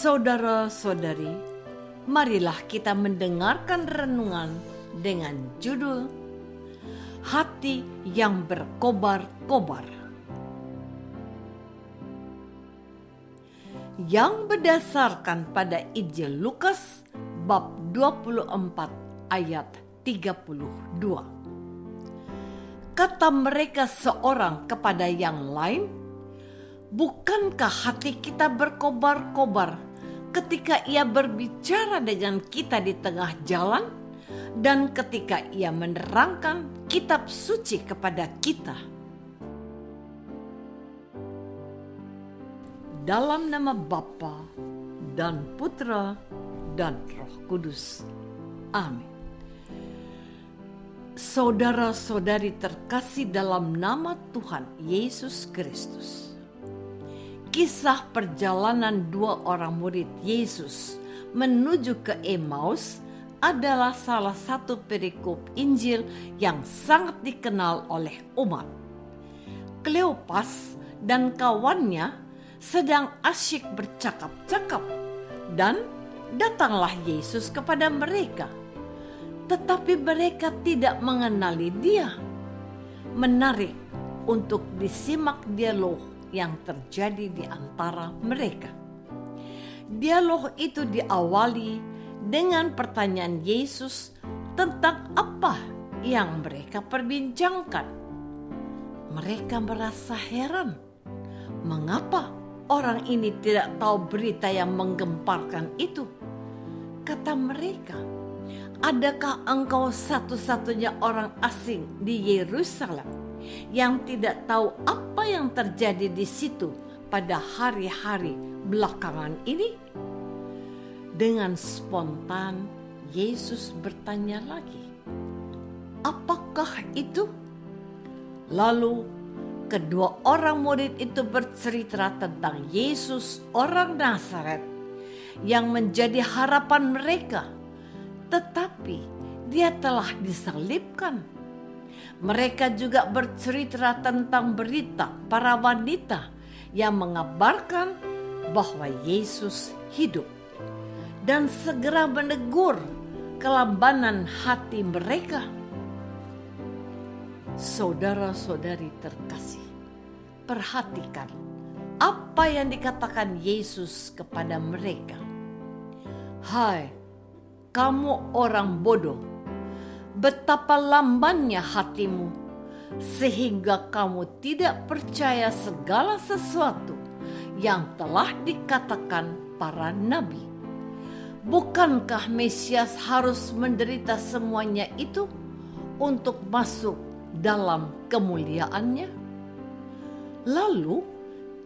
Saudara-saudari, marilah kita mendengarkan renungan dengan judul Hati yang Berkobar-kobar, yang berdasarkan pada Injil Lukas bab 24 ayat 32. Kata mereka seorang kepada yang lain, "Bukankah hati kita berkobar-kobar ketika ia berbicara dengan kita di tengah jalan dan ketika ia menerangkan kitab suci kepada kita?" Dalam nama Bapa dan Putra dan Roh Kudus. Amin. Saudara-saudari terkasih dalam nama Tuhan Yesus Kristus. Kisah perjalanan dua orang murid Yesus menuju ke Emmaus adalah salah satu perikop Injil yang sangat dikenal oleh umat. Kleopas dan kawannya sedang asyik bercakap-cakap dan datanglah Yesus kepada mereka. Tetapi mereka tidak mengenali dia. Menarik untuk disimak dialog yang terjadi di antara mereka. Dialog itu diawali dengan pertanyaan Yesus tentang apa yang mereka perbincangkan. Mereka merasa heran, mengapa orang ini tidak tahu berita yang menggemparkan itu? Kata mereka, "Adakah engkau satu-satunya orang asing di Yerusalem yang tidak tahu apa yang terjadi di situ pada hari-hari belakangan ini?" Dengan spontan Yesus bertanya lagi, "Apakah itu?" Lalu kedua orang murid itu bercerita tentang Yesus orang Nazaret yang menjadi harapan mereka, tetapi dia telah disalibkan. Mereka juga bercerita tentang berita para wanita yang mengabarkan bahwa Yesus hidup dan segera menegur kelambanan hati mereka. Saudara-saudari terkasih, perhatikan apa yang dikatakan Yesus kepada mereka. "Hai, kamu orang bodoh, betapa lambannya hatimu, sehingga kamu tidak percaya segala sesuatu yang telah dikatakan para nabi. Bukankah Mesias harus menderita semuanya itu untuk masuk dalam kemuliaannya?" Lalu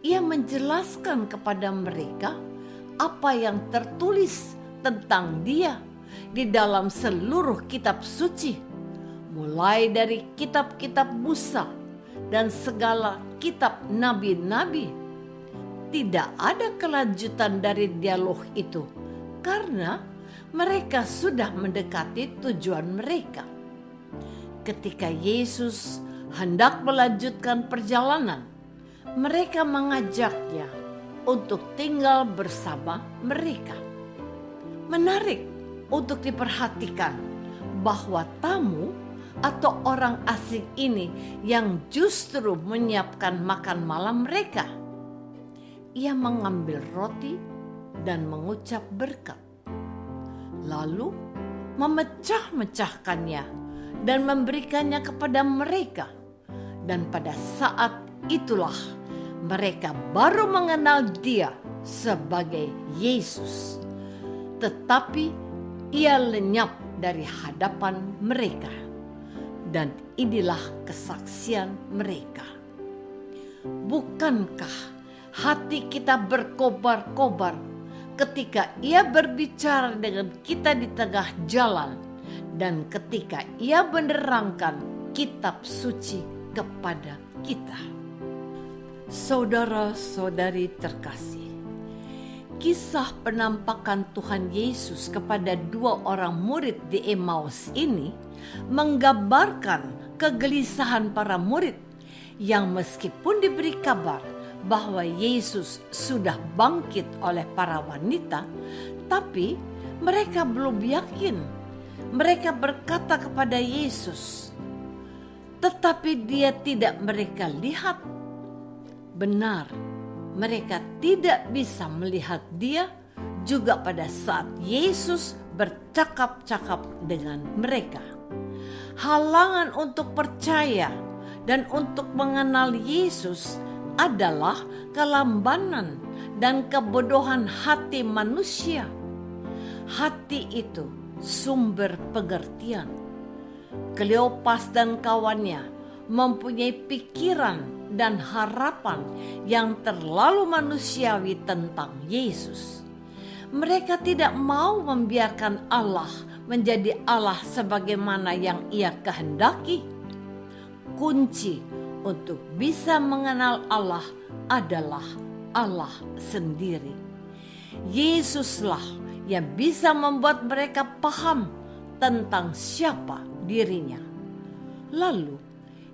ia menjelaskan kepada mereka apa yang tertulis tentang dia di dalam seluruh kitab suci, mulai dari kitab-kitab Musa dan segala kitab nabi-nabi. Tidak ada kelanjutan dari dialog itu karena mereka sudah mendekati tujuan mereka. Ketika Yesus hendak melanjutkan perjalanan, mereka mengajaknya untuk tinggal bersama mereka. Menarik untuk diperhatikan bahwa tamu atau orang asing ini yang justru menyiapkan makan malam mereka. Ia mengambil roti dan mengucap berkat, lalu memecah-mecahkannya dan memberikannya kepada mereka. Dan pada saat itulah mereka baru mengenal dia sebagai Yesus. Tetapi ia lenyap dari hadapan mereka. Dan inilah kesaksian mereka. Bukankah hati kita berkobar-kobar ketika ia berbicara dengan kita di tengah jalan dan ketika ia menerangkan kitab suci kepada kita? Saudara-saudari terkasih, kisah penampakan Tuhan Yesus kepada dua orang murid di Emmaus ini menggambarkan kegelisahan para murid yang meskipun diberi kabar bahwa Yesus sudah bangkit oleh para wanita, tapi mereka belum yakin. Mereka berkata kepada Yesus, tetapi dia tidak mereka lihat. Benar, mereka tidak bisa melihat dia juga pada saat Yesus bercakap-cakap dengan mereka. Halangan untuk percaya dan untuk mengenal Yesus adalah kelambanan dan kebodohan hati manusia. Hati itu sumber pengertian. Kleopas dan kawannya mempunyai pikiran dan harapan yang terlalu manusiawi tentang Yesus. Mereka tidak mau membiarkan Allah menjadi Allah sebagaimana yang Ia kehendaki. Kunci untuk bisa mengenal Allah adalah Allah sendiri. Yesuslah yang bisa membuat mereka paham tentang siapa dirinya. Lalu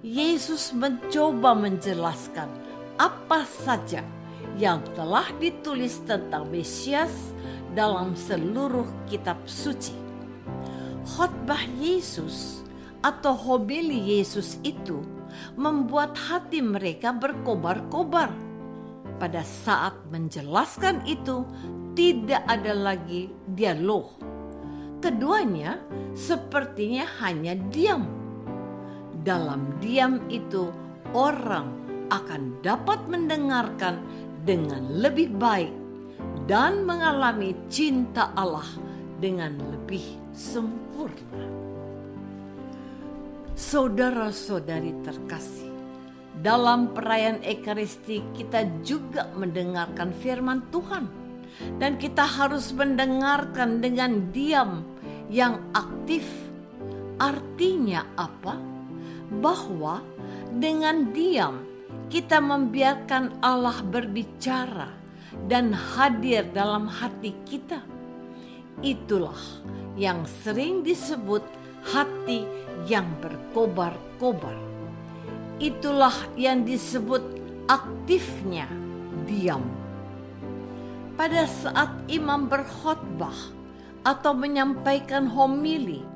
Yesus mencoba menjelaskan apa saja yang telah ditulis tentang Mesias dalam seluruh kitab suci. Khotbah Yesus atau homili Yesus itu membuat hati mereka berkobar-kobar. Pada saat menjelaskan itu, tidak ada lagi dialog. Keduanya sepertinya hanya diam. Dalam diam itu, orang akan dapat mendengarkan dengan lebih baik dan mengalami cinta Allah dengan lebih sempurna. Saudara-saudari terkasih, dalam perayaan Ekaristi kita juga mendengarkan firman Tuhan, dan kita harus mendengarkan dengan diam yang aktif. Artinya apa? Bahwa dengan diam kita membiarkan Allah berbicara dan hadir dalam hati kita. Itulah yang sering disebut hati yang berkobar-kobar. Itulah yang disebut aktifnya diam. Pada saat imam berkhotbah atau menyampaikan homili,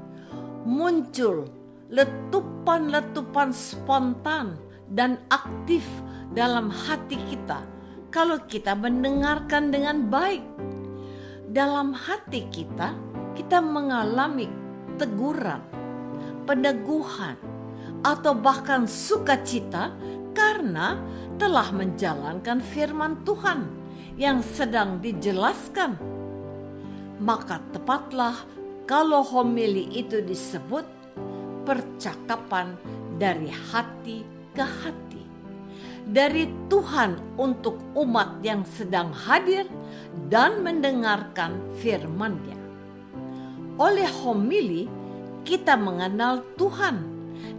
muncul letupan-letupan spontan dan aktif dalam hati kita kalau kita mendengarkan dengan baik. Dalam hati kita, kita mengalami teguran, peneguhan, atau bahkan sukacita karena telah menjalankan firman Tuhan yang sedang dijelaskan. Maka tepatlah kalau homili itu disebut percakapan dari hati ke hati, dari Tuhan untuk umat yang sedang hadir dan mendengarkan firman-Nya. Oleh homili kita mengenal Tuhan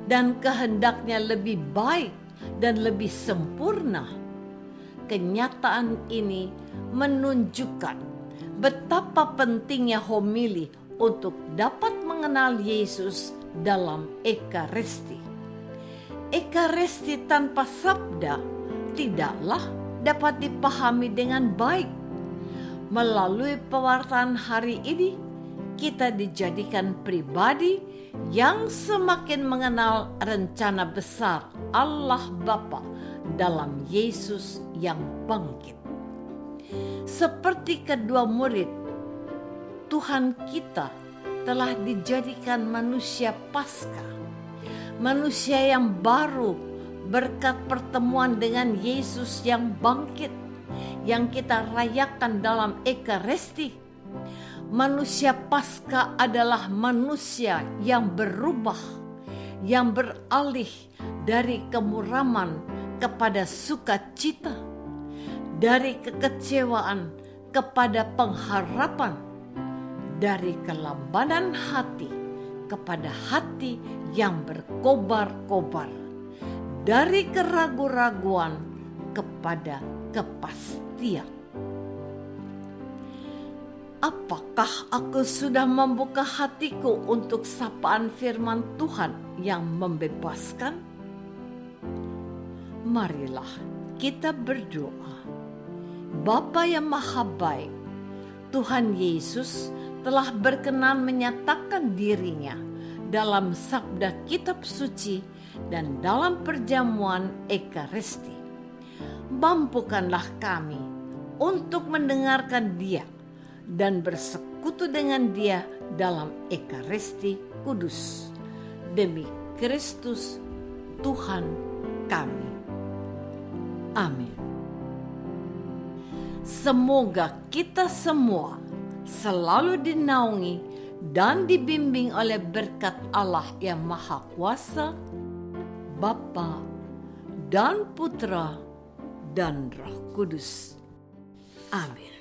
dan kehendak-Nya lebih baik dan lebih sempurna. Kenyataan ini menunjukkan betapa pentingnya homili untuk dapat mengenal Yesus dalam Ekaristi. Ekaristi tanpa sabda tidaklah dapat dipahami dengan baik. Melalui pewartaan hari ini, kita dijadikan pribadi yang semakin mengenal rencana besar Allah Bapa dalam Yesus yang bangkit. Seperti kedua murid, Tuhan kita telah dijadikan manusia Paskah, manusia yang baru berkat pertemuan dengan Yesus yang bangkit, yang kita rayakan dalam Ekaristi. Manusia Paskah adalah manusia yang berubah, yang beralih dari kemuraman kepada sukacita, dari kekecewaan kepada pengharapan, dari kelambanan hati kepada hati yang berkobar-kobar, dari keraguan-raguan kepada kepastian. Apakah aku sudah membuka hatiku untuk sapaan firman Tuhan yang membebaskan? Marilah kita berdoa. Bapa yang Maha Baik, Tuhan Yesus telah berkenan menyatakan dirinya dalam sabda kitab suci dan dalam perjamuan Ekaristi. Mampukanlah kami untuk mendengarkan Dia dan bersekutu dengan Dia dalam Ekaristi Kudus. Demi Kristus Tuhan kami. Amin. Semoga kita semua selalu dinaungi dan dibimbing oleh berkat Allah yang Maha Kuasa, Bapa dan Putra dan Roh Kudus. Amin.